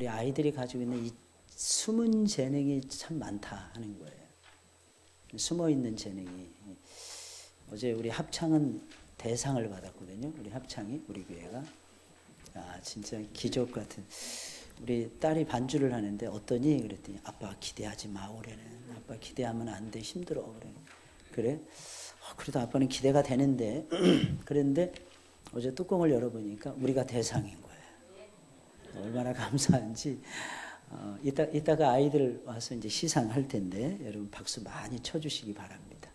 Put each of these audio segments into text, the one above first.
우리 아이들이 가지고 있는 이 숨은 재능이 참 많다 하는 거예요. 숨어 있는 재능이. 어제 우리 합창은 대상을 받았거든요. 우리 합창이, 우리 교회가. 아, 진짜 기적 같은. 우리 딸이 반주를 하는데 어떠니? 그랬더니 아빠 기대하지 마 올해는. 아빠 기대하면 안 돼. 힘들어. 그래? 그래도 아빠는 기대가 되는데 그런데 어제 뚜껑을 열어보니까 우리가 대상인 거예요. 얼마나 감사한지. 이따가 아이들 와서 이제 시상할 텐데 여러분 박수 많이 쳐주시기 바랍니다.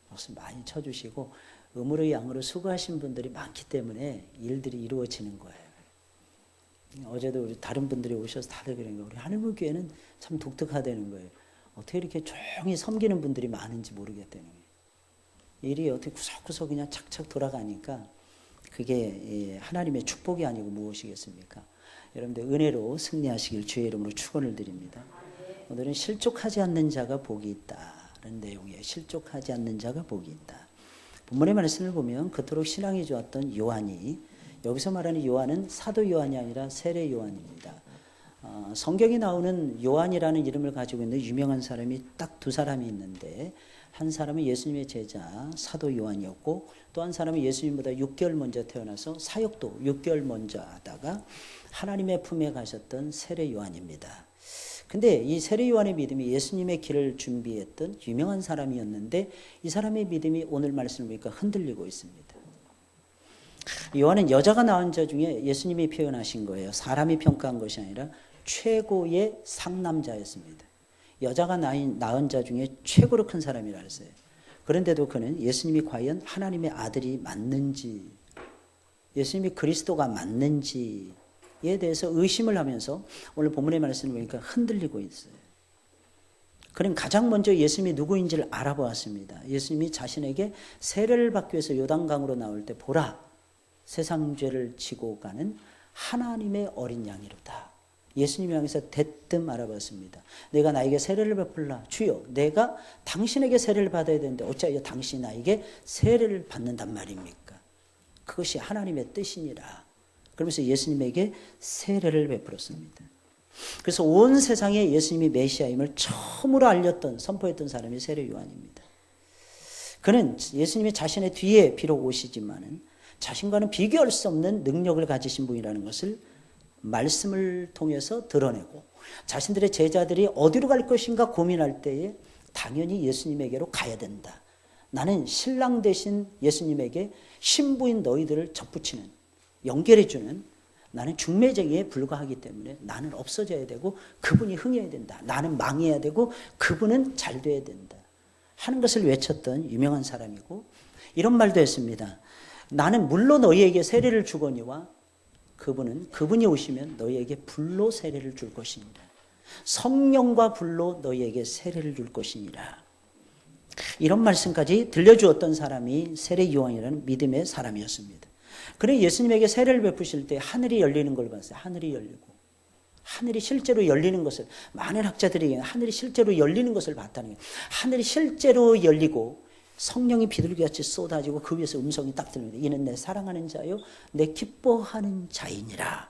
박수 많이 쳐주시고 음으로 양으로 수고하신 분들이 많기 때문에 일들이 이루어지는 거예요. 어제도 우리 다른 분들이 오셔서 다들 그런 거예요. 우리 하늘문 교회는 참 독특하다는 거예요. 어떻게 이렇게 조용히 섬기는 분들이 많은지 모르겠다는 거예요. 일이 어떻게 구석구석 그냥 착착 돌아가니까 그게 하나님의 축복이 아니고 무엇이겠습니까? 여러분들 은혜로 승리하시길 주의 이름으로 축원을 드립니다. 오늘은 실족하지 않는 자가 복이 있다는 내용이에요. 실족하지 않는 자가 복이 있다. 본문의 말씀을 보면 그토록 신앙이 좋았던 요한이, 여기서 말하는 요한은 사도 요한이 아니라 세례 요한입니다. 성경에 나오는 요한이라는 이름을 가지고 있는 유명한 사람이 딱 두 사람이 있는데, 한 사람은 예수님의 제자 사도 요한이었고 또 한 사람은 예수님보다 6개월 먼저 태어나서 사역도 6개월 먼저 하다가 하나님의 품에 가셨던 세례 요한입니다. 근데 이 세례 요한의 믿음이 예수님의 길을 준비했던 유명한 사람이었는데 이 사람의 믿음이 오늘 말씀을 보니까 흔들리고 있습니다. 요한은 여자가 낳은 자 중에 예수님이 표현하신 거예요. 사람이 평가한 것이 아니라 최고의 상남자였습니다. 여자가 낳은 자 중에 최고로 큰 사람이라 했어요. 그런데도 그는 예수님이 과연 하나님의 아들이 맞는지, 예수님이 그리스도가 맞는지에 대해서 의심을 하면서 오늘 본문의 말씀을 보니까 흔들리고 있어요. 그는 가장 먼저 예수님이 누구인지를 알아보았습니다. 예수님이 자신에게 세례를 받기 위해서 요단강으로 나올 때 보라, 세상 죄를 지고 가는 하나님의 어린 양이로다. 예수님을 향해서 대뜸 알아봤습니다. 내가 나에게 세례를 베풀라. 주여, 내가 당신에게 세례를 받아야 되는데 어찌하여 당신이 나에게 세례를 받는단 말입니까? 그것이 하나님의 뜻이니라. 그러면서 예수님에게 세례를 베풀었습니다. 그래서 온 세상에 예수님이 메시아임을 처음으로 알렸던, 선포했던 사람이 세례 요한입니다. 그는 예수님이 자신의 뒤에 비록 오시지만은 자신과는 비교할 수 없는 능력을 가지신 분이라는 것을 말씀을 통해서 드러내고, 자신들의 제자들이 어디로 갈 것인가 고민할 때에 당연히 예수님에게로 가야 된다. 나는 신랑 되신 예수님에게 신부인 너희들을 접붙이는, 연결해주는, 나는 중매쟁이에 불과하기 때문에 나는 없어져야 되고 그분이 흥해야 된다. 나는 망해야 되고 그분은 잘 돼야 된다 하는 것을 외쳤던 유명한 사람이고, 이런 말도 했습니다. 나는 물로 너희에게 세례를 주거니와 그분이 오시면 너희에게 불로 세례를 줄 것이니라. 성령과 불로 너희에게 세례를 줄 것이니라. 이런 말씀까지 들려주었던 사람이 세례 요한이라는 믿음의 사람이었습니다. 그래 예수님에게 세례를 베푸실 때 하늘이 열리는 걸 봤어요. 하늘이 열리고, 하늘이 실제로 열리는 것을, 많은 학자들이 하늘이 실제로 열리는 것을 봤다는 거예요. 하늘이 실제로 열리고 성령이 비둘기같이 쏟아지고 그 위에서 음성이 딱 들립니다. 이는 내 사랑하는 자요 내 기뻐하는 자이니라.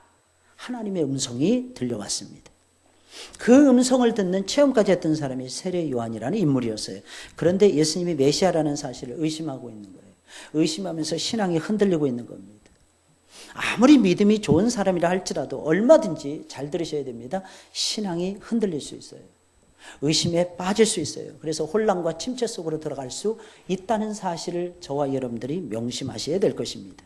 하나님의 음성이 들려왔습니다. 그 음성을 듣는 체험까지 했던 사람이 세례 요한이라는 인물이었어요. 그런데 예수님이 메시아라는 사실을 의심하고 있는 거예요. 의심하면서 신앙이 흔들리고 있는 겁니다. 아무리 믿음이 좋은 사람이라 할지라도 얼마든지 잘 들으셔야 됩니다. 신앙이 흔들릴 수 있어요. 의심에 빠질 수 있어요. 그래서 혼란과 침체 속으로 들어갈 수 있다는 사실을 저와 여러분들이 명심하셔야 될 것입니다.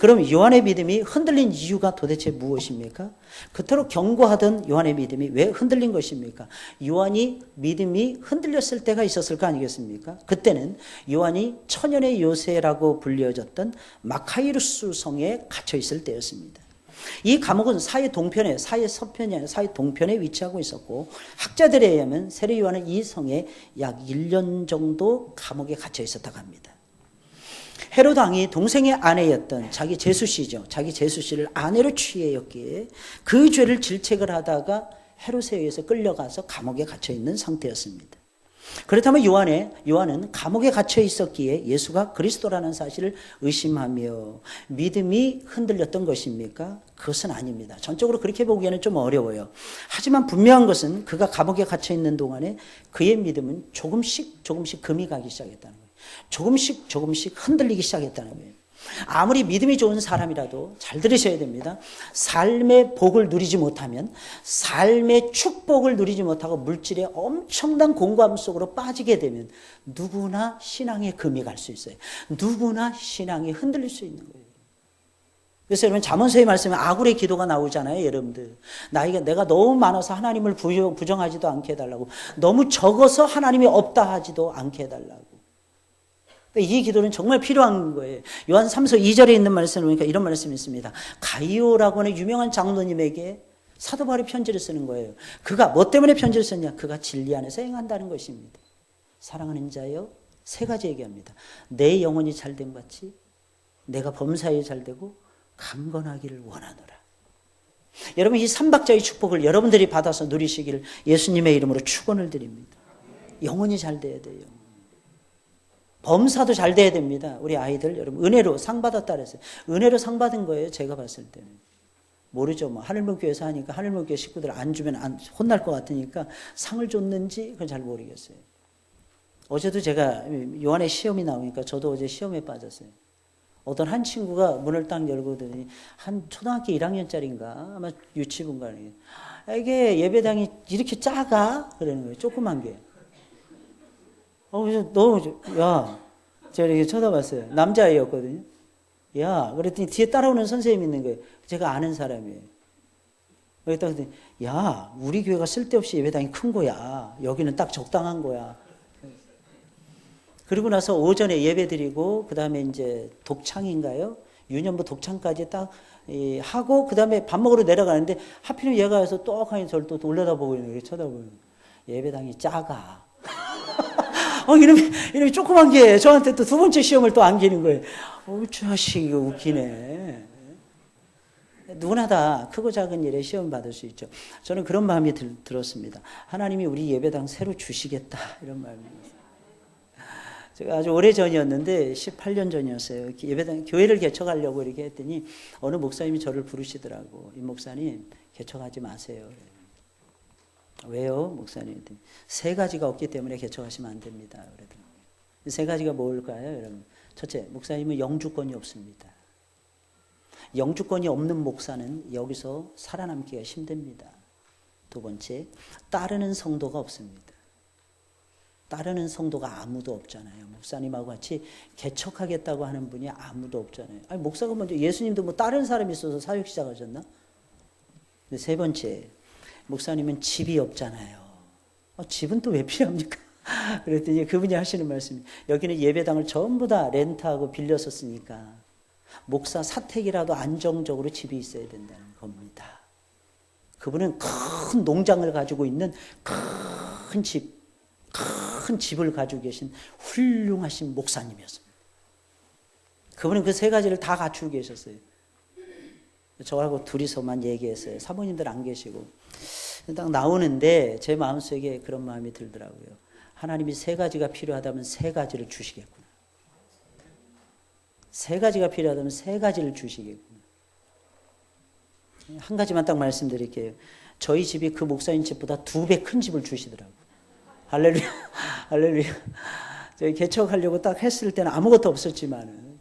그럼 요한의 믿음이 흔들린 이유가 도대체 무엇입니까? 그토록 경고하던 요한의 믿음이 왜 흔들린 것입니까? 요한이 믿음이 흔들렸을 때가 있었을 거 아니겠습니까? 그때는 요한이 천연의 요새라고 불려졌던 마카이루스 성에 갇혀 있을 때였습니다. 이 감옥은 사해 동편에, 사해 서편이 아니라 사해 동편에 위치하고 있었고, 학자들에 의하면 세례 요한은 이 성에 약 1년 정도 감옥에 갇혀 있었다고 합니다. 헤로드 왕이 동생의 아내였던 자기 제수씨죠. 자기 제수씨를 아내로 취하였기에 그 죄를 질책을 하다가 헤롯에 의해서 끌려가서 감옥에 갇혀 있는 상태였습니다. 그렇다면 요한은 감옥에 갇혀 있었기에 예수가 그리스도라는 사실을 의심하며 믿음이 흔들렸던 것입니까? 그것은 아닙니다. 전적으로 그렇게 보기에는 좀 어려워요. 하지만 분명한 것은 그가 감옥에 갇혀 있는 동안에 그의 믿음은 조금씩 금이 가기 시작했다는 거예요. 조금씩 흔들리기 시작했다는 거예요. 아무리 믿음이 좋은 사람이라도 잘 들으셔야 됩니다. 삶의 복을 누리지 못하면, 삶의 축복을 누리지 못하고 물질의 엄청난 공고함 속으로 빠지게 되면 누구나 신앙에 금이 갈 수 있어요. 누구나 신앙이 흔들릴 수 있는 거예요. 그래서 여러분 잠언서의 말씀에 아굴의 기도가 나오잖아요. 여러분들 내가 너무 많아서 하나님을 부정하지도 않게 해달라고, 너무 적어서 하나님이 없다 하지도 않게 해달라고. 이 기도는 정말 필요한 거예요. 요한 3서 2절에 있는 말씀을 보니까 이런 말씀이 있습니다. 가이오라고 하는 유명한 장로님에게 사도 바울이 편지를 쓰는 거예요. 그가 뭐 때문에 편지를 썼냐? 그가 진리 안에서 행한다는 것입니다. 사랑하는 자여, 세 가지 얘기합니다. 내 영혼이 잘됨 같이 내가 범사에 잘되고 강건하기를 원하노라. 여러분 이 삼박자의 축복을 여러분들이 받아서 누리시기를 예수님의 이름으로 축원을 드립니다. 영혼이 잘 돼야 돼요. 범사도 잘 돼야 됩니다. 우리 아이들 여러분 은혜로 상 받았다 그랬어요. 은혜로 상 받은 거예요. 제가 봤을 때는. 모르죠. 뭐 하늘문교회에서 하니까 하늘문교회 식구들 안 주면 혼날 것 같으니까 상을 줬는지 그건 잘 모르겠어요. 어제도 제가 요한의 시험이 나오니까 저도 어제 시험에 빠졌어요. 어떤 한 친구가 문을 딱 열고 더니 한 초등학교 1학년짜리인가 아마 유치부인가 이게 예배당이 이렇게 작아? 그러는 거예요. 조그만 게. 그래서 너무, 제가 이렇게 쳐다봤어요. 남자아이였거든요. 그랬더니 뒤에 따라오는 선생님이 있는 거예요. 제가 아는 사람이에요. 그랬더니, 우리 교회가 쓸데없이 예배당이 큰 거야. 여기는 딱 적당한 거야. 그리고 나서 오전에 예배 드리고, 그 다음에 이제 독창인가요? 유년부 독창까지 딱 하고, 그 다음에 밥 먹으러 내려가는데, 하필이면 얘가 와서 똑하니 저를 또 올려다보고 있는 거예요. 쳐다보는 거예요. 예배당이 작아. 이놈이 조그만 게 저한테 또 두 번째 시험을 또 안기는 거예요. 자식, 이거 웃기네. 누구나 다 크고 작은 일에 시험 받을 수 있죠. 저는 그런 마음이 들었습니다. 하나님이 우리 예배당 새로 주시겠다. 이런 마음입니다. 제가 아주 오래 전이었는데 18년 전이었어요. 예배당, 교회를 개척하려고 이렇게 했더니 어느 목사님이 저를 부르시더라고. 이 목사님, 개척하지 마세요. 왜요? 목사님. 세 가지가 없기 때문에 개척하시면 안 됩니다. 그러더라고요. 세 가지가 뭘까요? 여러분. 첫째, 목사님은 영주권이 없습니다. 영주권이 없는 목사는 여기서 살아남기가 힘듭니다. 두 번째, 따르는 성도가 없습니다. 따르는 성도가 아무도 없잖아요. 목사님하고 같이 개척하겠다고 하는 분이 아무도 없잖아요. 아니, 목사가 먼저 예수님도 뭐 다른 사람이 있어서 사역 시작하셨나? 세 번째, 목사님은 집이 없잖아요. 집은 또 왜 필요합니까? 그랬더니 그분이 하시는 말씀이 여기는 예배당을 전부 다 렌트하고 빌려서 쓰니까 목사 사택이라도 안정적으로 집이 있어야 된다는 겁니다. 그분은 큰 농장을 가지고 있는 큰 집을 가지고 계신 훌륭하신 목사님이었습니다. 그분은 그 세 가지를 다 갖추고 계셨어요. 저하고 둘이서만 얘기했어요. 사모님들 안 계시고. 딱 나오는데 제 마음속에 그런 마음이 들더라고요. 하나님이 세 가지가 필요하다면 세 가지를 주시겠구나. 세 가지가 필요하다면 세 가지를 주시겠구나. 한 가지만 딱 말씀드릴게요. 저희 집이 그 목사님 집보다 2배 큰 집을 주시더라고요. 할렐루야. 할렐루야. 저희 개척하려고 딱 했을 때는 아무것도 없었지만은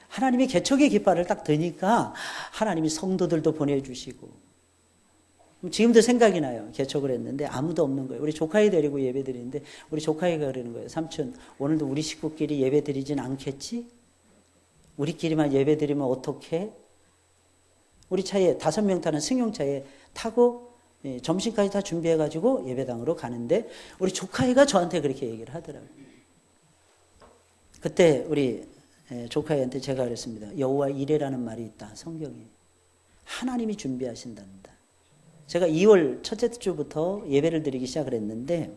하나님이 개척의 깃발을 딱 드니까 하나님이 성도들도 보내주시고 지금도 생각이 나요. 개척을 했는데 아무도 없는 거예요. 우리 조카애 데리고 예배 드리는데 우리 조카애가 그러는 거예요. 삼촌 오늘도 우리 식구끼리 예배 드리진 않겠지? 우리끼리만 예배 드리면 어떡해? 우리 차에 5명 타는 승용차에 타고 점심까지 다 준비해가지고 예배당으로 가는데 우리 조카애가 저한테 그렇게 얘기를 하더라고요. 그때 우리 조카애한테 제가 그랬습니다. 여호와 이레라는 말이 있다. 성경에. 하나님이 준비하신답니다. 제가 2월 첫째 주부터 예배를 드리기 시작을 했는데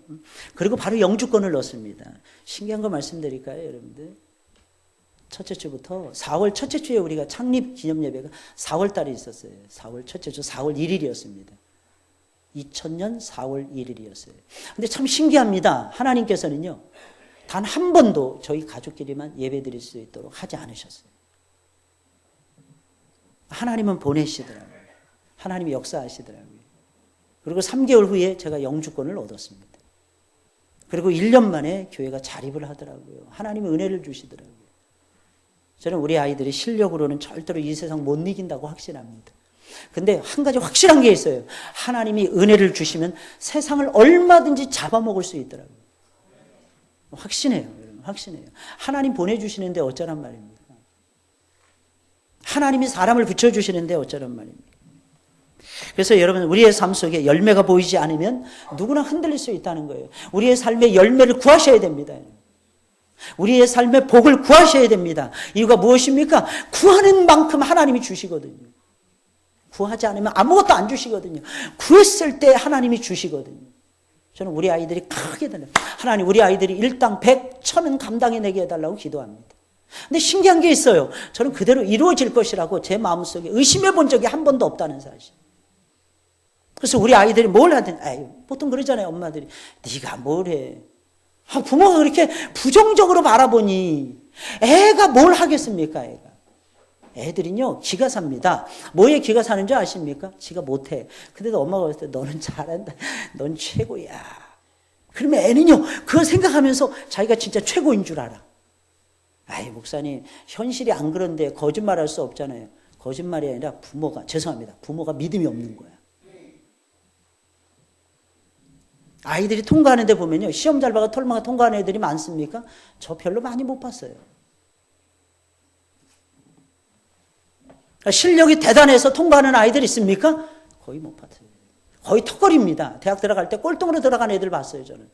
그리고 바로 영주권을 넣었습니다. 신기한 거 말씀드릴까요, 여러분들? 첫째 주부터 4월 첫째 주에 우리가 창립 기념 예배가 4월 달에 있었어요. 4월 첫째 주 4월 1일이었습니다. 2000년 4월 1일이었어요. 근데 참 신기합니다. 하나님께서는요, 단 한 번도 저희 가족끼리만 예배 드릴 수 있도록 하지 않으셨어요. 하나님은 보내시더라고요. 하나님이 역사하시더라고요. 그리고 3개월 후에 제가 영주권을 얻었습니다. 그리고 1년 만에 교회가 자립을 하더라고요. 하나님은 은혜를 주시더라고요. 저는 우리 아이들이 실력으로는 절대로 이 세상 못 이긴다고 확신합니다. 근데 한 가지 확실한 게 있어요. 하나님이 은혜를 주시면 세상을 얼마든지 잡아먹을 수 있더라고요. 확신해요. 여러분, 확신해요. 하나님 보내주시는데 어쩌란 말입니까? 하나님이 사람을 붙여주시는데 어쩌란 말입니까? 그래서 여러분, 우리의 삶 속에 열매가 보이지 않으면 누구나 흔들릴 수 있다는 거예요. 우리의 삶의 열매를 구하셔야 됩니다. 우리의 삶의 복을 구하셔야 됩니다. 이유가 무엇입니까? 구하는 만큼 하나님이 주시거든요. 구하지 않으면 아무것도 안 주시거든요. 구했을 때 하나님이 주시거든요. 저는 우리 아이들이 크게 달라요. 하나님, 우리 아이들이 일당 100, 1000은 감당해내게 해달라고 기도합니다. 근데 신기한 게 있어요. 저는 그대로 이루어질 것이라고 제 마음속에 의심해 본 적이 한 번도 없다는 사실. 그래서 우리 아이들이 뭘 하든, 보통 그러잖아요, 엄마들이. 네가 뭘 해. 부모가 그렇게 부정적으로 바라보니 애가 뭘 하겠습니까, 애가. 애들은요, 기가 삽니다. 뭐에 기가 사는 줄 아십니까? 지가 못해. 근데도 엄마가 봤을 때 너는 잘한다. 넌 최고야. 그러면 애는요, 그거 생각하면서 자기가 진짜 최고인 줄 알아. 목사님, 현실이 안 그런데 거짓말할 수 없잖아요. 거짓말이 아니라 부모가 믿음이 없는 거야. 아이들이 통과하는 데 보면요, 시험 잘 봐가 털마가 통과하는 애들이 많습니까? 저 별로 많이 못 봤어요. 실력이 대단해서 통과하는 아이들 있습니까? 거의 못 봤어요. 거의 턱걸이입니다. 대학 들어갈 때 꼴등으로 들어간 애들 봤어요, 저는.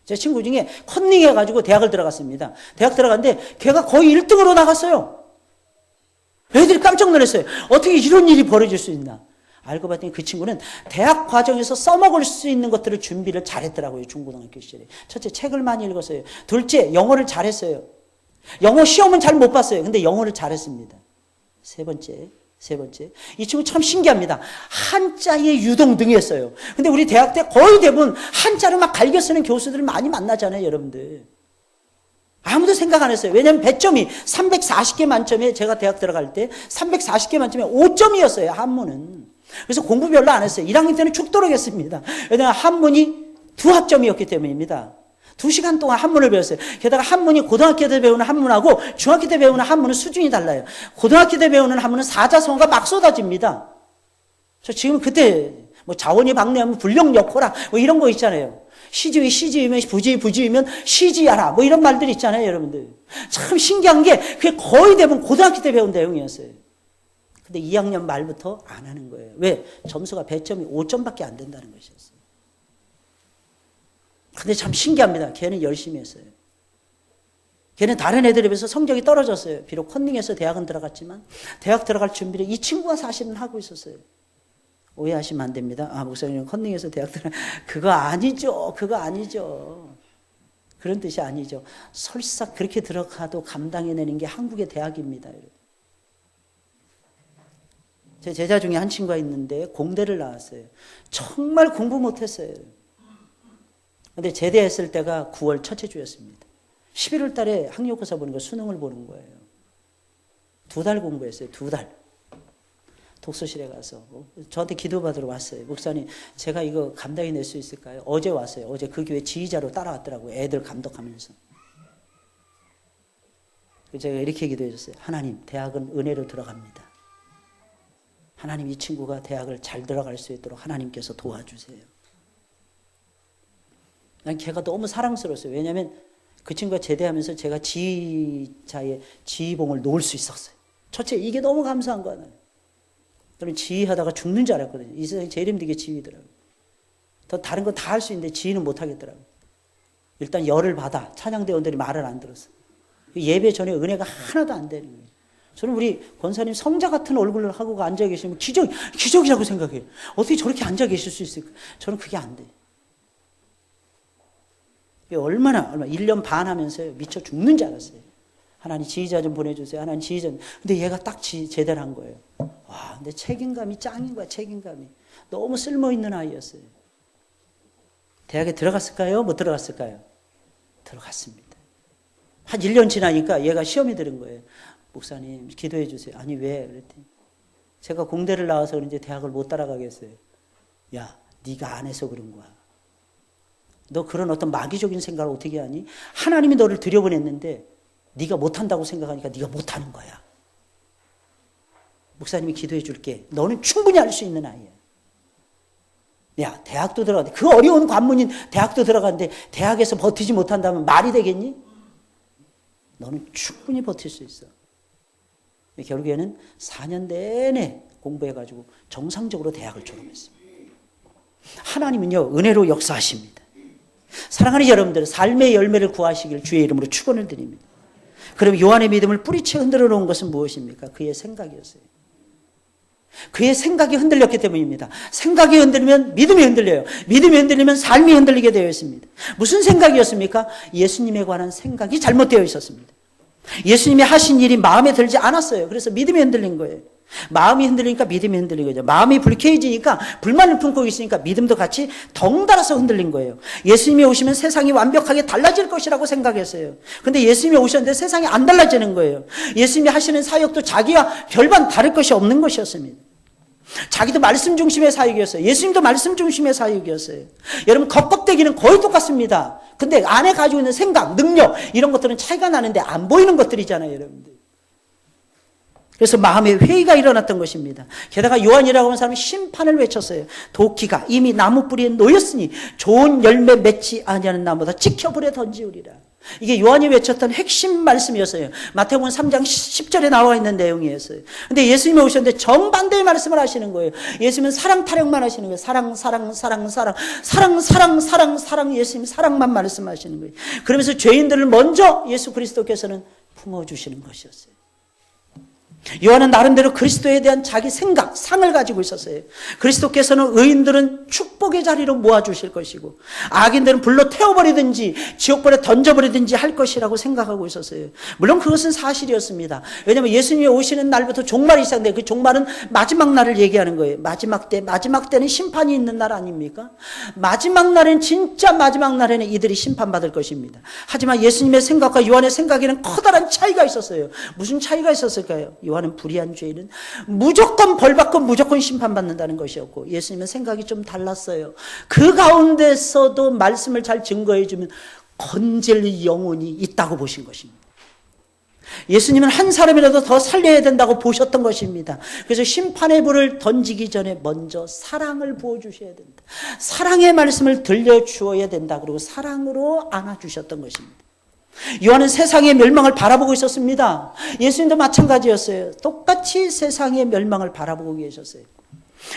제 친구 중에 컨닝 해가지고 대학을 들어갔습니다. 대학 들어갔는데 걔가 거의 1등으로 나갔어요. 애들이 깜짝 놀랐어요. 어떻게 이런 일이 벌어질 수 있나. 알고 봤더니 그 친구는 대학 과정에서 써먹을 수 있는 것들을 준비를 잘했더라고요. 중고등학교 시절에. 첫째, 책을 많이 읽었어요. 둘째, 영어를 잘했어요. 영어 시험은 잘 못 봤어요. 근데 영어를 잘했습니다. 세 번째, 이 친구 참 신기합니다. 한자에 유동등했어요. 근데 우리 대학 때 거의 대부분 한자를 막 갈겨 쓰는 교수들을 많이 만나잖아요, 여러분들. 아무도 생각 안 했어요. 왜냐하면 배점이 340개 만점에, 제가 대학 들어갈 때 340개 만점에 5점이었어요, 한문은. 그래서 공부 별로 안 했어요. 1학년 때는 죽도록 했습니다. 왜냐하면 한문이 2학점이었기 때문입니다. 2시간 동안 한문을 배웠어요. 게다가 한문이 고등학교 때 배우는 한문하고 중학교 때 배우는 한문은 수준이 달라요. 고등학교 때 배우는 한문은 사자성어가 막 쏟아집니다. 저 지금 그때 뭐 자원이 박래하면 불령역호라 뭐 이런 거 있잖아요. 시지위 시지위면 부지위면 시지야라 뭐 이런 말들이 있잖아요, 여러분들. 참 신기한 게 그게 거의 대부분 고등학교 때 배운 내용이었어요. 근데 2학년 말부터 안 하는 거예요. 왜? 점수가 배점이 5점밖에 안 된다는 것이었어요. 근데 참 신기합니다. 걔는 열심히 했어요. 걔는 다른 애들에 비해서 성적이 떨어졌어요. 비록 컨닝해서 대학은 들어갔지만 대학 들어갈 준비를 이 친구가 사실은 하고 있었어요. 오해하시면 안 됩니다. 목사님 컨닝해서 대학 그거 아니죠. 그런 뜻이 아니죠. 설사 그렇게 들어가도 감당해내는 게 한국의 대학입니다. 제 제자 중에 한 친구가 있는데 공대를 나왔어요. 정말 공부 못했어요. 근데 제대했을 때가 9월 첫째 주였습니다. 11월 달에 학력고사 보는 거, 수능을 보는 거예요. 2달 공부했어요. 2달. 독서실에 가서 저한테 기도받으러 왔어요. 목사님, 제가 이거 감당해낼 수 있을까요? 어제 왔어요. 어제 그 교회 지휘자로 따라왔더라고요. 애들 감독하면서. 제가 이렇게 기도해 줬어요. 하나님, 대학은 은혜로 들어갑니다. 하나님, 이 친구가 대학을 잘 들어갈 수 있도록 하나님께서 도와주세요. 난 걔가 너무 사랑스러웠어요. 왜냐하면 그 친구가 제대하면서 제가 지휘자의 지휘봉을 놓을 수 있었어요. 첫째, 이게 너무 감사한 거 하나요. 저는 지휘하다가 죽는 줄 알았거든요. 이 세상에 제일 힘든 게 지휘더라고요. 더 다른 건 다 할 수 있는데 지휘는 못 하겠더라고요. 일단 열을 받아. 찬양대원들이 말을 안 들었어요. 예배 전에 은혜가 하나도 안 되는 거예요. 저는 우리 권사님 성자 같은 얼굴을 하고 앉아 계시면 기적이라고 생각해요. 어떻게 저렇게 앉아 계실 수 있을까? 저는 그게 안 돼요. 얼마나 1년 반 하면서요. 미쳐 죽는 줄 알았어요. 하나님 지휘자 좀 보내주세요. 하나님 지휘자. 근데 얘가 딱 제대로 한 거예요. 와, 근데 책임감이 짱인 거야, 책임감이. 너무 쓸모있는 아이였어요. 대학에 들어갔을까요? 못 들어갔을까요? 들어갔습니다. 한 1년 지나니까 얘가 시험이 들은 거예요. 목사님 기도해 주세요. 아니 왜? 그랬더니 제가 공대를 나와서 그런지 대학을 못 따라가겠어요. 야, 네가 안 해서 그런 거야. 너 그런 어떤 마귀적인 생각을 어떻게 하니? 하나님이 너를 들여보냈는데 네가 못한다고 생각하니까 네가 못하는 거야. 목사님이 기도해 줄게. 너는 충분히 할 수 있는 아이야. 야, 대학도 들어갔는데 그 어려운 관문인 대학도 들어갔는데 대학에서 버티지 못한다면 말이 되겠니? 너는 충분히 버틸 수 있어. 결국에는 4년 내내 공부해가지고 정상적으로 대학을 졸업했습니다. 하나님은요, 은혜로 역사하십니다. 사랑하는 여러분들, 삶의 열매를 구하시길 주의 이름으로 축원을 드립니다. 그럼 요한의 믿음을 뿌리채 흔들어 놓은 것은 무엇입니까? 그의 생각이었어요. 그의 생각이 흔들렸기 때문입니다. 생각이 흔들리면 믿음이 흔들려요. 믿음이 흔들리면 삶이 흔들리게 되어 있습니다. 무슨 생각이었습니까? 예수님에 관한 생각이 잘못되어 있었습니다. 예수님이 하신 일이 마음에 들지 않았어요. 그래서 믿음이 흔들린 거예요. 마음이 흔들리니까 믿음이 흔들린 거죠. 마음이 불쾌해지니까 불만을 품고 있으니까 믿음도 같이 덩달아서 흔들린 거예요. 예수님이 오시면 세상이 완벽하게 달라질 것이라고 생각했어요. 근데 예수님이 오셨는데 세상이 안 달라지는 거예요. 예수님이 하시는 사역도 자기와 별반 다를 것이 없는 것이었습니다. 자기도 말씀 중심의 사역이었어요. 예수님도 말씀 중심의 사역이었어요. 여러분, 겉껍데기는 거의 똑같습니다. 근데 안에 가지고 있는 생각, 능력 이런 것들은 차이가 나는데 안 보이는 것들이잖아요, 여러분들. 그래서 마음에 회의가 일어났던 것입니다. 게다가 요한이라고 하는 사람이 심판을 외쳤어요. 도끼가 이미 나무 뿌리에 놓였으니 좋은 열매 맺지 아니하는 나무보다 찍혀 불에 던지우리라. 이게 요한이 외쳤던 핵심 말씀이었어요. 마태복음 3장 10절에 나와 있는 내용이었어요. 근데 예수님이 오셨는데 정반대의 말씀을 하시는 거예요. 예수님은 사랑 타령만 하시는 거예요. 사랑, 사랑, 사랑, 사랑, 사랑, 사랑, 사랑, 사랑. 예수님 사랑만 말씀하시는 거예요. 그러면서 죄인들을 먼저 예수 그리스도께서는 품어주시는 것이었어요. 요한은 나름대로 그리스도에 대한 자기 생각, 상을 가지고 있었어요. 그리스도께서는 의인들은 축복의 자리로 모아주실 것이고 악인들은 불로 태워버리든지 지옥불에 던져버리든지 할 것이라고 생각하고 있었어요. 물론 그것은 사실이었습니다. 왜냐하면 예수님이 오시는 날부터 종말이 시작돼. 그 종말은 마지막 날을 얘기하는 거예요. 마지막 때는 심판이 있는 날 아닙니까? 마지막 날엔 진짜 마지막 날에는 이들이 심판받을 것입니다. 하지만 예수님의 생각과 요한의 생각에는 커다란 차이가 있었어요. 무슨 차이가 있었을까요? 요한은 불의한 죄인은 무조건 벌받고 무조건 심판받는다는 것이었고 예수님은 생각이 좀 달랐어요. 그 가운데서도 말씀을 잘 증거해주면 건질 영혼이 있다고 보신 것입니다. 예수님은 한 사람이라도 더 살려야 된다고 보셨던 것입니다. 그래서 심판의 불을 던지기 전에 먼저 사랑을 부어주셔야 된다. 사랑의 말씀을 들려주어야 된다. 그리고 사랑으로 안아주셨던 것입니다. 요한은 세상의 멸망을 바라보고 있었습니다. 예수님도 마찬가지였어요. 똑같이 세상의 멸망을 바라보고 계셨어요.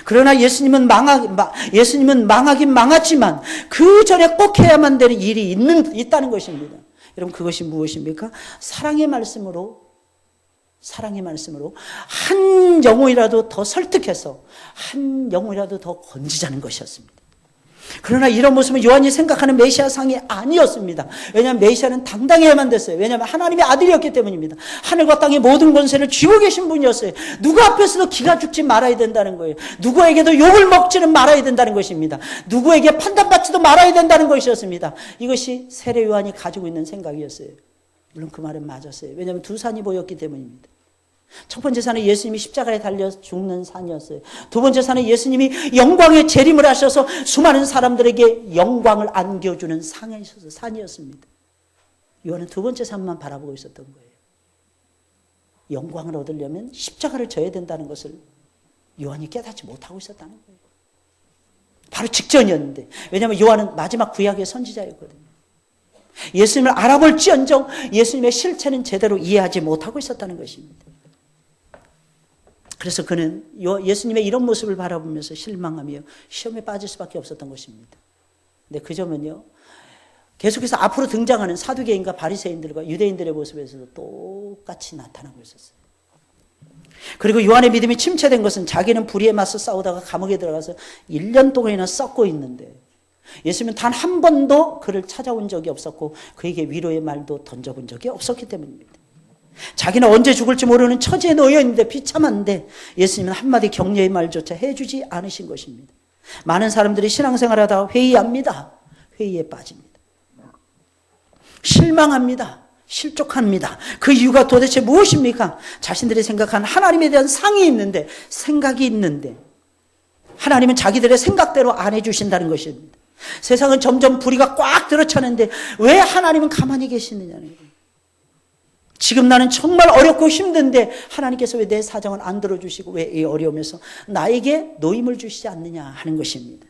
그러나 예수님은 망하긴 망했지만 그 전에 꼭 해야만 되는 일이 있다는 것입니다. 여러분, 그것이 무엇입니까? 사랑의 말씀으로 한 영혼이라도 더 설득해서 한 영혼이라도 더 건지자는 것이었습니다. 그러나 이런 모습은 요한이 생각하는 메시아상이 아니었습니다. 왜냐하면 메시아는 당당해야만 됐어요. 왜냐하면 하나님의 아들이었기 때문입니다. 하늘과 땅의 모든 권세를 쥐고 계신 분이었어요. 누구 앞에서도 기가 죽지 말아야 된다는 거예요. 누구에게도 욕을 먹지는 말아야 된다는 것입니다. 누구에게 판단받지도 말아야 된다는 것이었습니다. 이것이 세례 요한이 가지고 있는 생각이었어요. 물론 그 말은 맞았어요. 왜냐하면 두 산이 보였기 때문입니다. 첫 번째 산은 예수님이 십자가에 달려 죽는 산이었어요. 두 번째 산은 예수님이 영광의 재림을 하셔서 수많은 사람들에게 영광을 안겨주는 산이었습니다. 요한은 두 번째 산만 바라보고 있었던 거예요. 영광을 얻으려면 십자가를 져야 된다는 것을 요한이 깨닫지 못하고 있었다는 거예요. 바로 직전이었는데, 왜냐하면 요한은 마지막 구약의 선지자였거든요. 예수님을 알아볼지언정 예수님의 실체는 제대로 이해하지 못하고 있었다는 것입니다. 그래서 그는 예수님의 이런 모습을 바라보면서 실망하며 시험에 빠질 수밖에 없었던 것입니다. 근데 그 점은요, 계속해서 앞으로 등장하는 사두개인과 바리새인들과 유대인들의 모습에서도 똑같이 나타나고 있었어요. 그리고 요한의 믿음이 침체된 것은 자기는 불의에 맞서 싸우다가 감옥에 들어가서 1년 동안이나 썩고 있는데 예수님은 단 한 번도 그를 찾아온 적이 없었고 그에게 위로의 말도 던져본 적이 없었기 때문입니다. 자기는 언제 죽을지 모르는 처지에 놓여 있는데 비참한데 예수님은 한마디 격려의 말조차 해주지 않으신 것입니다. 많은 사람들이 신앙생활하다가 회의합니다. 회의에 빠집니다. 실망합니다. 실족합니다. 그 이유가 도대체 무엇입니까? 자신들이 생각한 하나님에 대한 상이 있는데, 생각이 있는데, 하나님은 자기들의 생각대로 안 해주신다는 것입니다. 세상은 점점 불의가 꽉 들어차는데 왜 하나님은 가만히 계시느냐는 거예요. 지금 나는 정말 어렵고 힘든데 하나님께서 왜 내 사정을 안 들어주시고 왜 이 어려움에서 나에게 노임을 주시지 않느냐 하는 것입니다.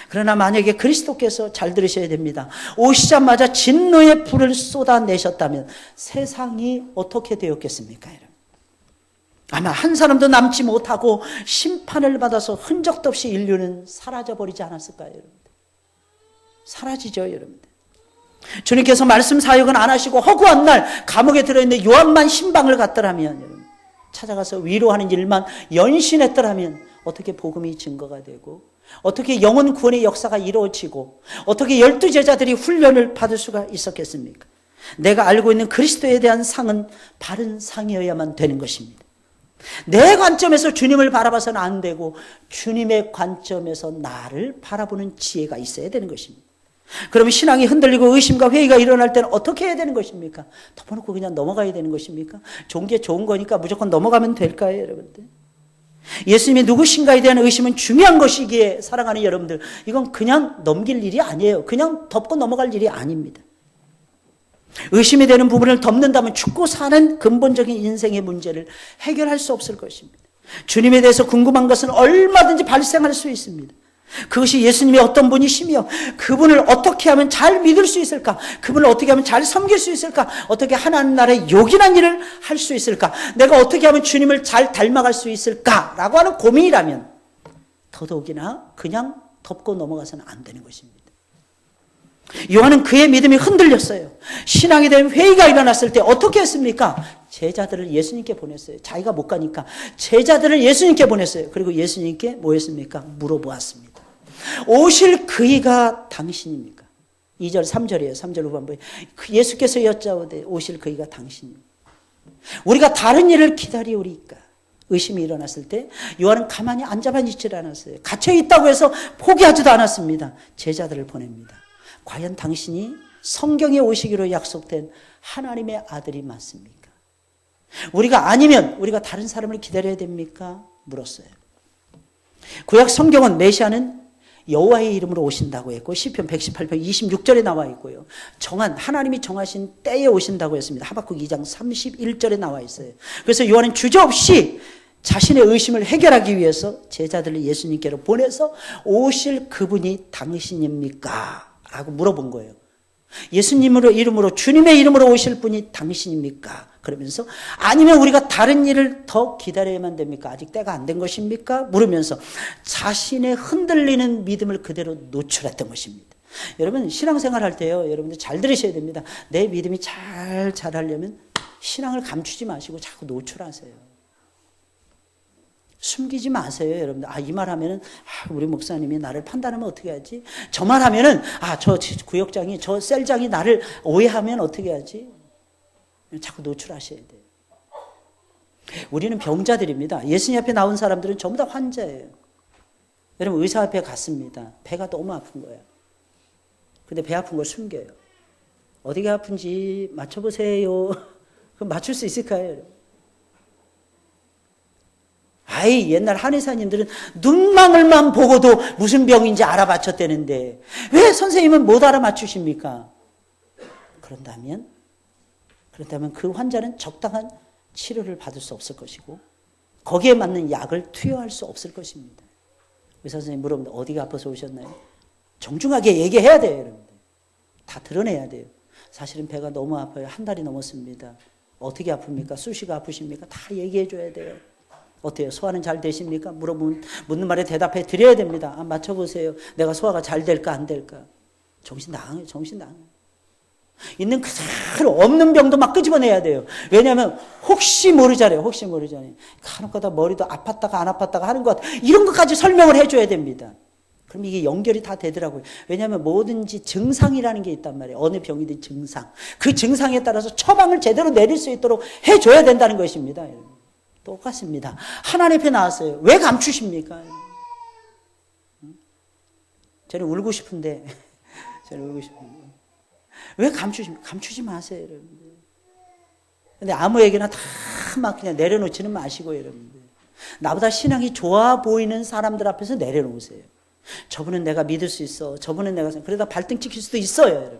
그러나 만약에 그리스도께서, 잘 들으셔야 됩니다, 오시자마자 진노의 불을 쏟아내셨다면 세상이 어떻게 되었겠습니까, 여러분? 아마 한 사람도 남지 못하고 심판을 받아서 흔적도 없이 인류는 사라져버리지 않았을까요, 여러분? 사라지죠, 여러분들. 주님께서 말씀 사역은 안 하시고 허구한 날 감옥에 들어있는 요한만 신방을 갔더라면, 여러분, 찾아가서 위로하는 일만 연신했더라면 어떻게 복음이 증거가 되고, 어떻게 영혼 구원의 역사가 이루어지고, 어떻게 12제자들이 훈련을 받을 수가 있었겠습니까? 내가 알고 있는 그리스도에 대한 상은 바른 상이어야만 되는 것입니다. 내 관점에서 주님을 바라봐서는 안 되고 주님의 관점에서 나를 바라보는 지혜가 있어야 되는 것입니다. 그러면 신앙이 흔들리고 의심과 회의가 일어날 때는 어떻게 해야 되는 것입니까? 덮어놓고 그냥 넘어가야 되는 것입니까? 좋은 게 좋은 거니까 무조건 넘어가면 될까요, 여러분들? 예수님이 누구신가에 대한 의심은 중요한 것이기에, 사랑하는 여러분들, 이건 그냥 넘길 일이 아니에요. 그냥 덮고 넘어갈 일이 아닙니다. 의심이 되는 부분을 덮는다면 죽고 사는 근본적인 인생의 문제를 해결할 수 없을 것입니다. 주님에 대해서 궁금한 것은 얼마든지 발생할 수 있습니다. 그것이 예수님이 어떤 분이시며 그분을 어떻게 하면 잘 믿을 수 있을까? 그분을 어떻게 하면 잘 섬길 수 있을까? 어떻게 하나님 나라의 요긴한 일을 할 수 있을까? 내가 어떻게 하면 주님을 잘 닮아갈 수 있을까? 라고 하는 고민이라면 더더욱이나 그냥 덮고 넘어가서는 안 되는 것입니다. 요한은 그의 믿음이 흔들렸어요. 신앙에 대한 회의가 일어났을 때 어떻게 했습니까? 제자들을 예수님께 보냈어요. 자기가 못 가니까 제자들을 예수님께 보냈어요. 그리고 예수님께 뭐 했습니까? 물어보았습니다. 오실 그이가 당신입니까? 2절 3절이에요. 3절 후반부에 예수께서 여짜오되 오실 그이가 당신입니까? 우리가 다른 일을 기다리오리까? 의심이 일어났을 때 요한은 가만히 앉아만 있질 않았어요. 갇혀있다고 해서 포기하지도 않았습니다. 제자들을 보냅니다. 과연 당신이 성경에 오시기로 약속된 하나님의 아들이 맞습니까? 우리가 아니면 우리가 다른 사람을 기다려야 됩니까? 물었어요. 구약 성경은 메시아는 여호와의 이름으로 오신다고 했고 시편 118편 26절에 나와 있고요. 하나님이 정하신 때에 오신다고 했습니다. 하박국 2장 31절에 나와 있어요. 그래서 요한은 주저없이 자신의 의심을 해결하기 위해서 제자들을 예수님께로 보내서 오실 그분이 당신입니까? 라고 물어본 거예요. 예수님으로 이름으로 주님의 이름으로 오실 분이 당신입니까? 그러면서 아니면 우리가 다른 일을 더 기다려야만 됩니까? 아직 때가 안 된 것입니까? 물으면서 자신의 흔들리는 믿음을 그대로 노출했던 것입니다. 여러분 신앙생활 할 때요, 여러분들 잘 들으셔야 됩니다. 내 믿음이 잘 자라려면 신앙을 감추지 마시고 자꾸 노출하세요. 숨기지 마세요, 여러분들. 이 말 하면은, 우리 목사님이 나를 판단하면 어떻게 하지? 저 말 하면은, 저 구역장이, 저 셀장이 나를 오해하면 어떻게 하지? 자꾸 노출하셔야 돼요. 우리는 병자들입니다. 예수님 앞에 나온 사람들은 전부 다 환자예요. 여러분, 의사 앞에 갔습니다. 배가 너무 아픈 거예요. 근데 배 아픈 걸 숨겨요. 어디가 아픈지 맞춰보세요. 그럼 맞출 수 있을까요, 여러분? 옛날 한의사님들은 눈망울만 보고도 무슨 병인지 알아맞혔다는데 왜 선생님은 못 알아맞추십니까? 그런다면 그 환자는 적당한 치료를 받을 수 없을 것이고 거기에 맞는 약을 투여할 수 없을 것입니다. 의사 선생님 물어보면 어디가 아파서 오셨나요? 정중하게 얘기해야 돼요, 여러분들. 다 드러내야 돼요. 사실은 배가 너무 아파요. 한 달이 넘었습니다. 어떻게 아픕니까? 수시가 아프십니까? 다 얘기해 줘야 돼요. 어때요? 소화는 잘 되십니까? 묻는 말에 대답해 드려야 됩니다. 맞춰보세요. 내가 소화가 잘 될까 안 될까? 정신 나가요. 있는 그대로 없는 병도 막 끄집어내야 돼요. 왜냐하면 혹시 모르잖아요. 간혹가다 머리도 아팠다가 안 아팠다가 하는 것 이런 것까지 설명을 해줘야 됩니다. 그럼 이게 연결이 다 되더라고요. 왜냐하면 뭐든지 증상이라는 게 있단 말이에요. 어느 병이든 증상. 그 증상에 따라서 처방을 제대로 내릴 수 있도록 해줘야 된다는 것입니다. 똑같습니다. 하나님 앞에 나왔어요. 왜 감추십니까? 저는 울고 싶은데 데려오고 싶은데. 왜 감추지 마세요, 여러분들. 근데 아무에게나 다 막 그냥 내려놓지는 마시고, 여러분들. 나보다 신앙이 좋아 보이는 사람들 앞에서 내려놓으세요. 저분은 내가 믿을 수 있어. 저분은 내가, 그러다 발등 찍힐 수도 있어요, 여러분.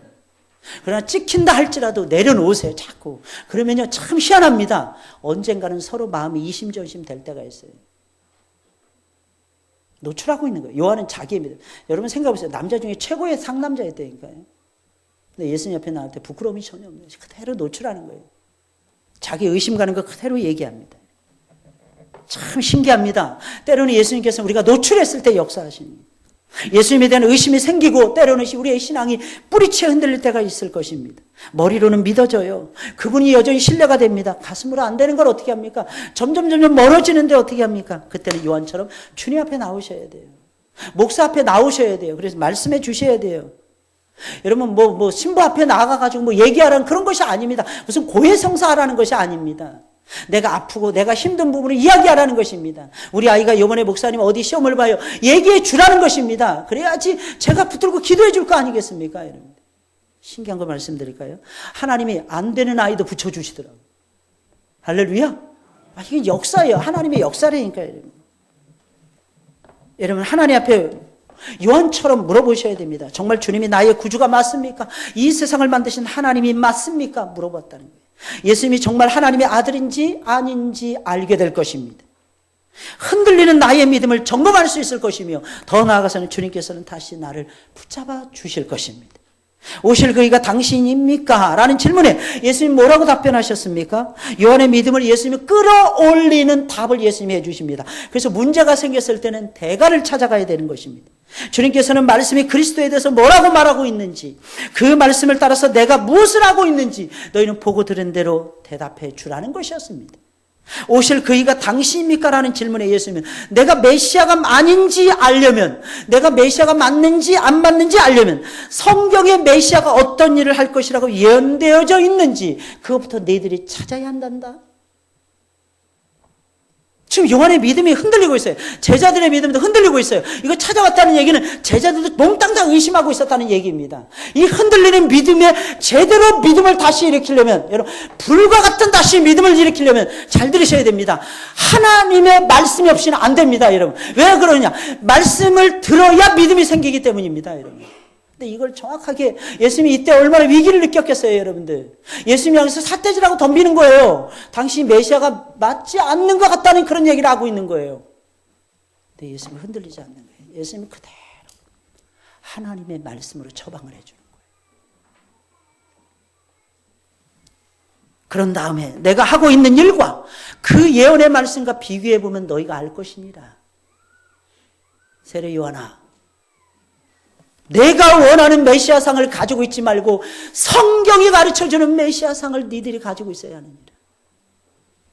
그러나 찍힌다 할지라도 내려놓으세요, 자꾸. 그러면요, 참 희한합니다. 언젠가는 서로 마음이 이심전심 될 때가 있어요. 노출하고 있는 거예요. 요한은 자기의 믿음. 여러분 생각해보세요. 남자 중에 최고의 상남자였다니까요. 근데 예수님 옆에 나올 때 부끄러움이 전혀 없는 거예요. 그대로 노출하는 거예요. 자기 의심 가는 거 그대로 얘기합니다. 참 신기합니다. 때로는 예수님께서 우리가 노출했을 때 역사하시는 거예요. 예수님에 대한 의심이 생기고 때로는 우리의 신앙이 뿌리채 흔들릴 때가 있을 것입니다. 머리로는 믿어져요. 그분이 여전히 신뢰가 됩니다. 가슴으로 안 되는 걸 어떻게 합니까? 점점 멀어지는데 어떻게 합니까? 그때는 요한처럼 주님 앞에 나오셔야 돼요. 목사 앞에 나오셔야 돼요. 그래서 말씀해 주셔야 돼요. 여러분 신부 앞에 나가가지고 얘기하라는 그런 것이 아닙니다. 무슨 고해성사하라는 것이 아닙니다. 내가 아프고 내가 힘든 부분을 이야기하라는 것입니다. 우리 아이가 이번에 목사님 어디 시험을 봐요. 얘기해 주라는 것입니다. 그래야지 제가 붙들고 기도해 줄 거 아니겠습니까? 여러분. 신기한 거 말씀드릴까요? 하나님이 안 되는 아이도 붙여주시더라고요. 할렐루야. 이게 역사예요. 하나님의 역사라니까요. 여러분. 여러분 하나님 앞에 요한처럼 물어보셔야 됩니다. 정말 주님이 나의 구주가 맞습니까? 이 세상을 만드신 하나님이 맞습니까? 물어봤다는 거예요. 예수님이 정말 하나님의 아들인지 아닌지 알게 될 것입니다. 흔들리는 나의 믿음을 점검할 수 있을 것이며 더 나아가서는 주님께서는 다시 나를 붙잡아 주실 것입니다. 오실 그이가 당신입니까? 라는 질문에 예수님 뭐라고 답변하셨습니까? 요한의 믿음을 예수님이 끌어올리는 답을 예수님이 해주십니다. 그래서 문제가 생겼을 때는 대가를 찾아가야 되는 것입니다. 주님께서는 말씀이 그리스도에 대해서 뭐라고 말하고 있는지, 그 말씀을 따라서 내가 무엇을 하고 있는지 너희는 보고 들은 대로 대답해 주라는 것이었습니다. 오실 그이가 당신입니까? 라는 질문에 예수님은 내가 메시아가 아닌지 알려면, 내가 메시아가 맞는지 안 맞는지 알려면 성경의 메시아가 어떤 일을 할 것이라고 예언되어져 있는지 그것부터 너희들이 찾아야 한단다. 지금 요한의 믿음이 흔들리고 있어요. 제자들의 믿음도 흔들리고 있어요. 이거 찾아왔다는 얘기는 제자들도 몽땅 의심하고 있었다는 얘기입니다. 이 흔들리는 믿음에 제대로 믿음을 다시 일으키려면, 여러분 불과 같은 다시 믿음을 일으키려면 잘 들으셔야 됩니다. 하나님의 말씀이 없이는 안 됩니다. 여러분 왜 그러냐? 말씀을 들어야 믿음이 생기기 때문입니다. 여러분. 근데 이걸 정확하게 예수님이 이때 얼마나 위기를 느꼈겠어요, 여러분들. 예수님이 여기서 삿대질하고 덤비는 거예요. 당신이 메시아가 맞지 않는 것 같다는 그런 얘기를 하고 있는 거예요. 근데 예수님이 흔들리지 않는 거예요. 예수님이 그대로 하나님의 말씀으로 처방을 해주는 거예요. 그런 다음에 내가 하고 있는 일과 그 예언의 말씀과 비교해보면 너희가 알 것이니라. 세례 요한아, 내가 원하는 메시아상을 가지고 있지 말고 성경이 가르쳐주는 메시아상을 니들이 가지고 있어야 하느니라.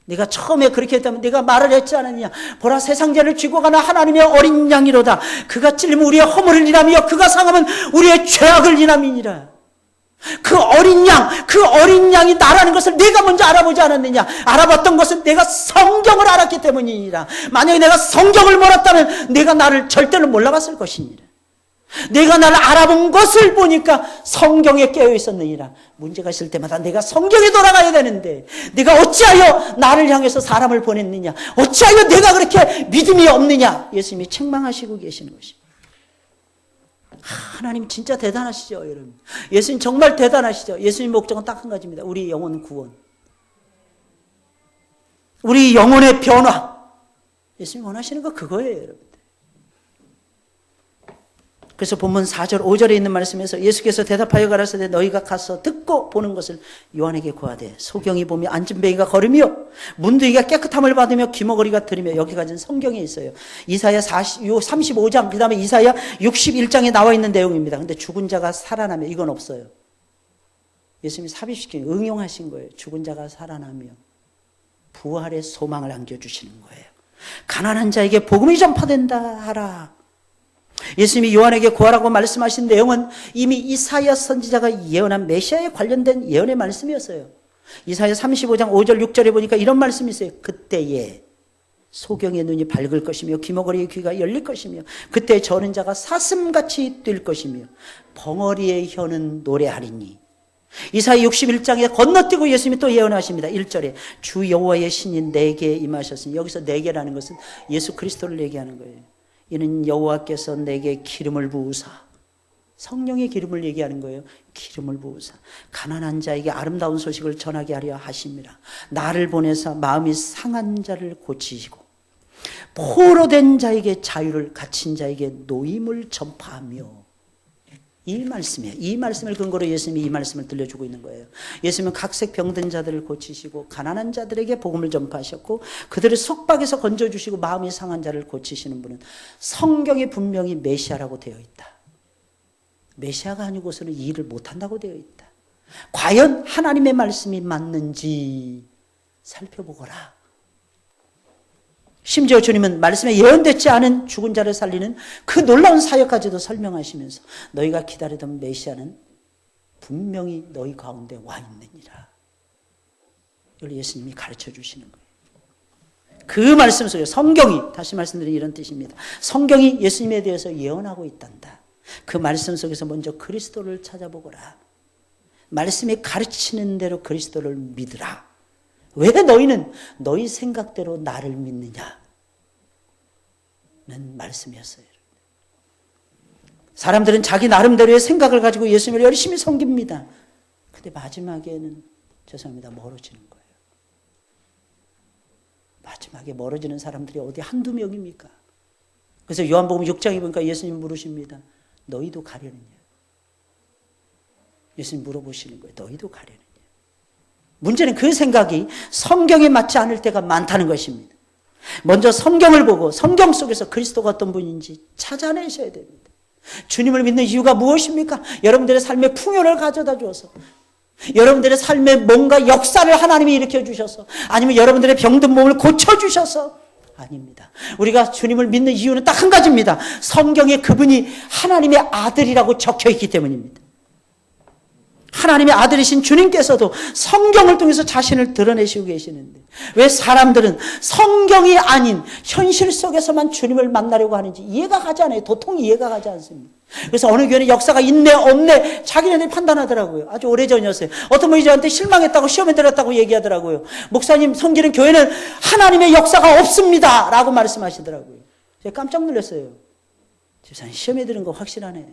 네가 처음에 그렇게 했다면 네가 말을 했지 않느냐. 보라 세상죄를 쥐고 가는 하나님의 어린 양이로다. 그가 찔리면 우리의 허물을 인하며 그가 상하면 우리의 죄악을 인함이니라. 그 어린 양이 나라는 것을 내가 먼저 알아보지 않았느냐. 알아봤던 것은 내가 성경을 알았기 때문이니라. 만약에 내가 성경을 몰랐다면 내가 나를 절대로 몰라봤을 것이니라. 내가 나를 알아본 것을 보니까 성경에 깨어 있었느니라. 문제가 있을 때마다 내가 성경에 돌아가야 되는데 내가 어찌하여 나를 향해서 사람을 보냈느냐. 어찌하여 내가 그렇게 믿음이 없느냐. 예수님이 책망하시고 계시는 것입니다. 하나님 진짜 대단하시죠, 여러분. 예수님 정말 대단하시죠. 예수님 목적은 딱 한 가지입니다. 우리 영혼 구원, 우리 영혼의 변화. 예수님 원하시는 거 그거예요, 여러분. 그래서 본문 4절 5절에 있는 말씀에서 예수께서 대답하여 가라사대 너희가 가서 듣고 보는 것을 요한에게 구하되 소경이 보며 안진뱅이가 걸으며 문둥이가 깨끗함을 받으며 귀머거리가 들으며. 여기까지는 성경에 있어요. 이사야 35장 그 다음에 이사야 61장에 나와 있는 내용입니다. 근데 죽은 자가 살아나며 이건 없어요. 예수님이 삽입시킨 응용하신 거예요. 죽은 자가 살아나며 부활의 소망을 안겨주시는 거예요. 가난한 자에게 복음이 전파된다 하라. 예수님이 요한에게 구하라고 말씀하신 내용은 이미 이사야 선지자가 예언한 메시아에 관련된 예언의 말씀이었어요. 이사야 35장 5절 6절에 보니까 이런 말씀이 있어요. 그때에 소경의 눈이 밝을 것이며 귀머거리의 귀가 열릴 것이며 그때 저는 자가 사슴같이 뛸 것이며 벙어리의 혀는 노래하리니. 이사야 61장에 건너뛰고 예수님이 또 예언하십니다. 1절에 주 여호와의 신이 내게 임하셨으니, 여기서 내게라는 것은 예수 그리스도를 얘기하는 거예요. 이는 여호와께서 내게 기름을 부으사, 성령의 기름을 얘기하는 거예요. 기름을 부으사 가난한 자에게 아름다운 소식을 전하게 하려 하심이라. 나를 보내사 마음이 상한 자를 고치시고 포로된 자에게 자유를, 갇힌 자에게 노임을 전파하며. 이 말씀이에요. 이 말씀을 근거로 예수님이 이 말씀을 들려주고 있는 거예요. 예수님은 각색 병든 자들을 고치시고 가난한 자들에게 복음을 전파하셨고 그들을 속박에서 건져주시고 마음이 상한 자를 고치시는 분은 성경에 분명히 메시아라고 되어 있다. 메시아가 아니고서는 이 일을 못한다고 되어 있다. 과연 하나님의 말씀이 맞는지 살펴보거라. 심지어 주님은 말씀에 예언되지 않은 죽은 자를 살리는 그 놀라운 사역까지도 설명하시면서 너희가 기다리던 메시아는 분명히 너희 가운데 와 있느니라. 이걸 예수님이 가르쳐 주시는 거예요. 그 말씀 속에 성경이, 다시 말씀드린 이런 뜻입니다. 성경이 예수님에 대해서 예언하고 있단다. 그 말씀 속에서 먼저 그리스도를 찾아보거라. 말씀이 가르치는 대로 그리스도를 믿으라. 왜 너희는 너희 생각대로 나를 믿느냐? 는 말씀이었어요. 사람들은 자기 나름대로의 생각을 가지고 예수님을 열심히 섬깁니다. 근데 마지막에는 죄송합니다. 멀어지는 거예요. 마지막에 멀어지는 사람들이 어디 한두 명입니까? 그래서 요한복음 6장에 보니까 예수님 물으십니다. 너희도 가려느냐? 예수님 물어보시는 거예요. 너희도 가려느냐? 문제는 그 생각이 성경에 맞지 않을 때가 많다는 것입니다. 먼저 성경을 보고 성경 속에서 그리스도가 어떤 분인지 찾아내셔야 됩니다. 주님을 믿는 이유가 무엇입니까? 여러분들의 삶의 풍요를 가져다 주어서, 여러분들의 삶에 뭔가 역사를 하나님이 일으켜 주셔서, 아니면 여러분들의 병든 몸을 고쳐주셔서, 아닙니다. 우리가 주님을 믿는 이유는 딱 한 가지입니다. 성경에 그분이 하나님의 아들이라고 적혀 있기 때문입니다. 하나님의 아들이신 주님께서도 성경을 통해서 자신을 드러내시고 계시는데 왜 사람들은 성경이 아닌 현실 속에서만 주님을 만나려고 하는지 이해가 가지 않아요. 도통이 이해가 가지 않습니다. 그래서 어느 교회는 역사가 있네 없네 자기네들이 판단하더라고요. 아주 오래전이었어요. 어떤 분이 저한테 실망했다고 시험에 들었다고 얘기하더라고요. 목사님 섬기는 교회는 하나님의 역사가 없습니다 라고 말씀하시더라고요. 제가 깜짝 놀랐어요. 집사님 시험에 들은 거 확실하네.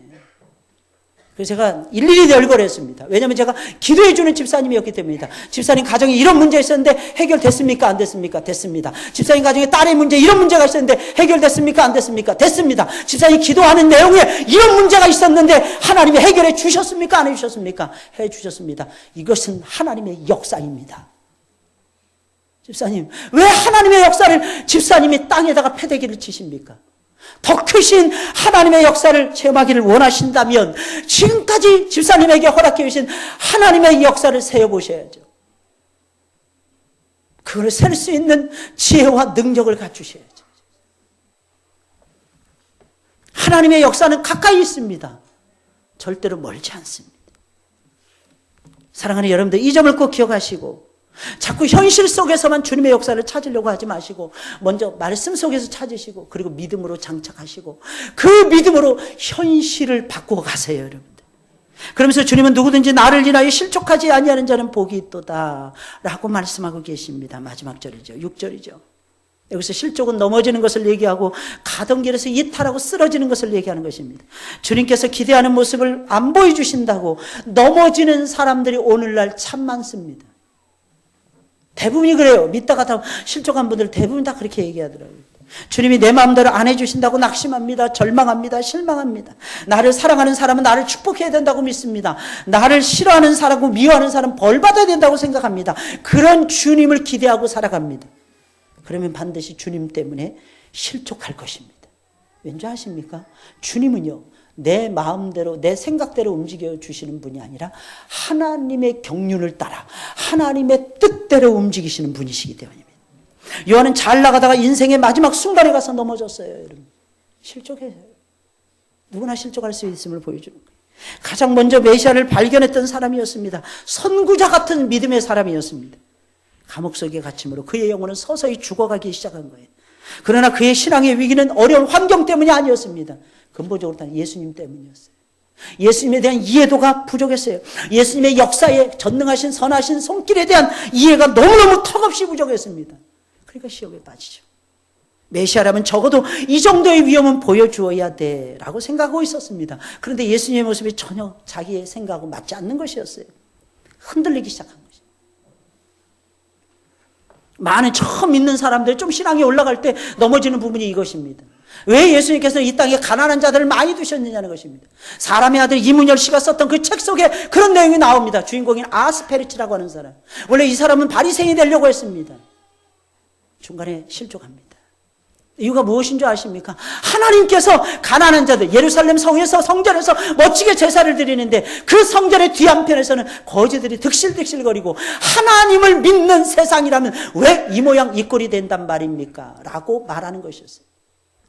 그래서 제가 일일이 열거를 했습니다. 왜냐하면 제가 기도해 주는 집사님이었기 때문입니다. 집사님 가정에 이런 문제가 있었는데 해결됐습니까? 안 됐습니까? 됐습니다. 집사님 가정에 딸의 문제 이런 문제가 있었는데 해결됐습니까? 안 됐습니까? 됐습니다. 집사님 기도하는 내용에 이런 문제가 있었는데 하나님이 해결해 주셨습니까? 안 해주셨습니까? 해 주셨습니다. 이것은 하나님의 역사입니다. 집사님 왜 하나님의 역사를 집사님이 땅에다가 패대기를 치십니까? 더 크신 하나님의 역사를 체험하기를 원하신다면 지금까지 집사님에게 허락해 주신 하나님의 역사를 세어보셔야죠. 그걸 셀 수 있는 지혜와 능력을 갖추셔야죠. 하나님의 역사는 가까이 있습니다. 절대로 멀지 않습니다. 사랑하는 여러분들 이 점을 꼭 기억하시고 자꾸 현실 속에서만 주님의 역사를 찾으려고 하지 마시고 먼저 말씀 속에서 찾으시고 그리고 믿음으로 장착하시고 그 믿음으로 현실을 바꾸어 가세요. 여러분들. 그러면서 주님은 누구든지 나를 인하여 실족하지 아니하는 자는 복이 있도다 라고 말씀하고 계십니다. 마지막 절이죠. 6절이죠. 여기서 실족은 넘어지는 것을 얘기하고 가던 길에서 이탈하고 쓰러지는 것을 얘기하는 것입니다. 주님께서 기대하는 모습을 안 보여주신다고 넘어지는 사람들이 오늘날 참 많습니다. 대부분이 그래요. 믿다가 다 실족한 분들 대부분 다 그렇게 얘기하더라고요. 주님이 내 마음대로 안 해주신다고 낙심합니다. 절망합니다. 실망합니다. 나를 사랑하는 사람은 나를 축복해야 된다고 믿습니다. 나를 싫어하는 사람과 미워하는 사람은 벌 받아야 된다고 생각합니다. 그런 주님을 기대하고 살아갑니다. 그러면 반드시 주님 때문에 실족할 것입니다. 왠지 아십니까? 주님은요. 내 마음대로 내 생각대로 움직여 주시는 분이 아니라 하나님의 경륜을 따라 하나님의 뜻대로 움직이시는 분이시기 때문입니다. 요한은 잘 나가다가 인생의 마지막 순간에 가서 넘어졌어요. 여러분. 실족해요. 누구나 실족할 수 있음을 보여주는 거예요. 가장 먼저 메시아를 발견했던 사람이었습니다. 선구자 같은 믿음의 사람이었습니다. 감옥 속에 갇힘으로 그의 영혼은 서서히 죽어가기 시작한 거예요. 그러나 그의 신앙의 위기는 어려운 환경 때문이 아니었습니다. 근본적으로 다 예수님 때문이었어요. 예수님에 대한 이해도가 부족했어요. 예수님의 역사에 전능하신 선하신 손길에 대한 이해가 너무너무 턱없이 부족했습니다. 그러니까 시험에 빠지죠. 메시아라면 적어도 이 정도의 위험은 보여주어야 돼라고 생각하고 있었습니다. 그런데 예수님의 모습이 전혀 자기의 생각하고 맞지 않는 것이었어요. 흔들리기 시작한 것이죠. 많은 처음 믿는 사람들 좀 신앙이 올라갈 때 넘어지는 부분이 이것입니다. 왜 예수님께서 이 땅에 가난한 자들을 많이 두셨느냐는 것입니다. 사람의 아들 이문열 씨가 썼던 그 책 속에 그런 내용이 나옵니다. 주인공인 아스페르치라고 하는 사람. 원래 이 사람은 바리새인이 되려고 했습니다. 중간에 실족합니다. 이유가 무엇인 줄 아십니까? 하나님께서 가난한 자들, 예루살렘 성에서 성전에서 멋지게 제사를 드리는데 그 성전의 뒤안편에서는 거지들이 득실득실거리고 하나님을 믿는 세상이라면 왜 이 모양 이 꼴이 된단 말입니까? 라고 말하는 것이었어요.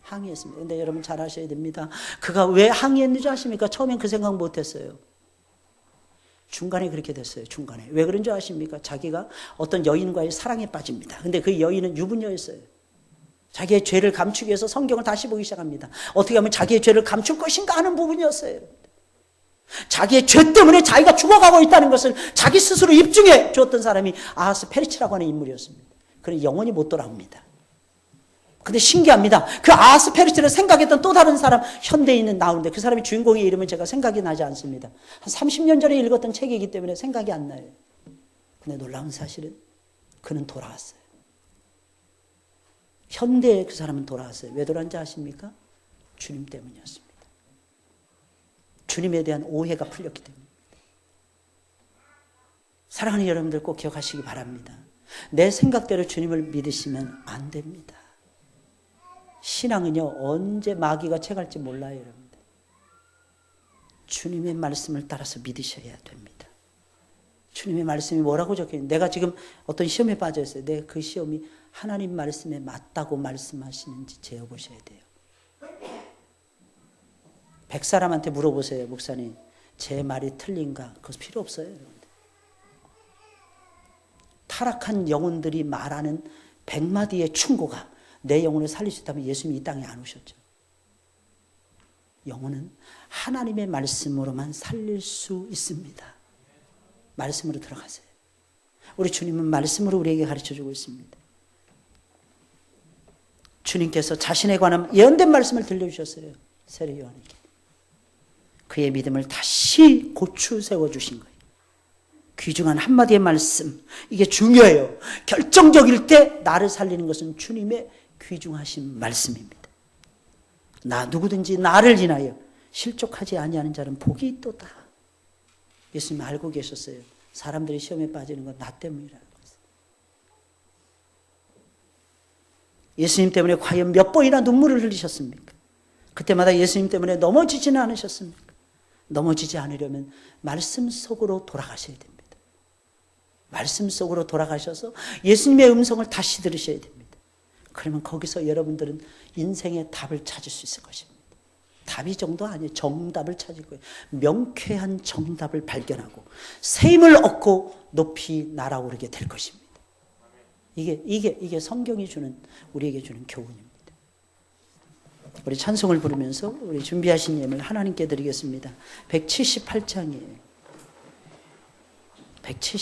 항의했습니다. 그런데 여러분 잘 아셔야 됩니다. 그가 왜 항의했는지 아십니까? 처음엔 그 생각 못했어요. 중간에 그렇게 됐어요. 중간에. 왜 그런 줄 아십니까? 자기가 어떤 여인과의 사랑에 빠집니다. 근데 그 여인은 유부녀였어요. 자기의 죄를 감추기 위해서 성경을 다시 보기 시작합니다. 어떻게 하면 자기의 죄를 감출 것인가 하는 부분이었어요. 자기의 죄 때문에 자기가 죽어가고 있다는 것을 자기 스스로 입증해 주었던 사람이 아하스페르치라고 하는 인물이었습니다. 그는 영원히 못 돌아옵니다. 근데 신기합니다. 그 아하스페르치를 생각했던 또 다른 사람 현대인은 나오는데 그 사람의 주인공의 이름은 제가 생각이 나지 않습니다. 한 30년 전에 읽었던 책이기 때문에 생각이 안 나요. 근데 놀라운 사실은 그는 돌아왔어요. 현대에 그 사람은 돌아왔어요. 왜 돌아왔는지 아십니까? 주님 때문이었습니다. 주님에 대한 오해가 풀렸기 때문입니다. 사랑하는 여러분들 꼭 기억하시기 바랍니다. 내 생각대로 주님을 믿으시면 안 됩니다. 신앙은요, 언제 마귀가 채갈지 몰라요, 여러분들. 주님의 말씀을 따라서 믿으셔야 됩니다. 주님의 말씀이 뭐라고 적혀있는지, 내가 지금 어떤 시험에 빠져 있어요. 내 그 시험이 하나님 말씀에 맞다고 말씀하시는지 재어보셔야 돼요. 100사람한테 물어보세요. 목사님, 제 말이 틀린가? 그거 필요 없어요, 여러분들. 타락한 영혼들이 말하는 100마디의 충고가 내 영혼을 살릴 수 있다면 예수님이 이 땅에 안 오셨죠. 영혼은 하나님의 말씀으로만 살릴 수 있습니다. 말씀으로 들어가세요. 우리 주님은 말씀으로 우리에게 가르쳐주고 있습니다. 주님께서 자신에 관한 예언된 말씀을 들려주셨어요. 세례 요한에게. 그의 믿음을 다시 고추 세워주신 거예요. 귀중한 한마디의 말씀, 이게 중요해요. 결정적일 때 나를 살리는 것은 주님의 귀중하신 말씀입니다. 나 누구든지 나를 인하여 실족하지 아니하는 자는 복이 있도다. 예수님 알고 계셨어요. 사람들이 시험에 빠지는 건 나 때문이라는 것을. 예수님 때문에 과연 몇 번이나 눈물을 흘리셨습니까? 그때마다 예수님 때문에 넘어지지는 않으셨습니까? 넘어지지 않으려면 말씀 속으로 돌아가셔야 됩니다. 말씀 속으로 돌아가셔서 예수님의 음성을 다시 들으셔야 됩니다. 그러면 거기서 여러분들은 인생의 답을 찾을 수 있을 것입니다. 답이 정도 아니에요. 정답을 찾을 거예요. 명쾌한 정답을 발견하고 새 힘을 얻고 높이 날아오르게 될 것입니다. 이게 성경이 주는, 우리에게 주는 교훈입니다. 우리 찬송을 부르면서 우리 준비하신 예물 하나님께 드리겠습니다. 178장이에요. 170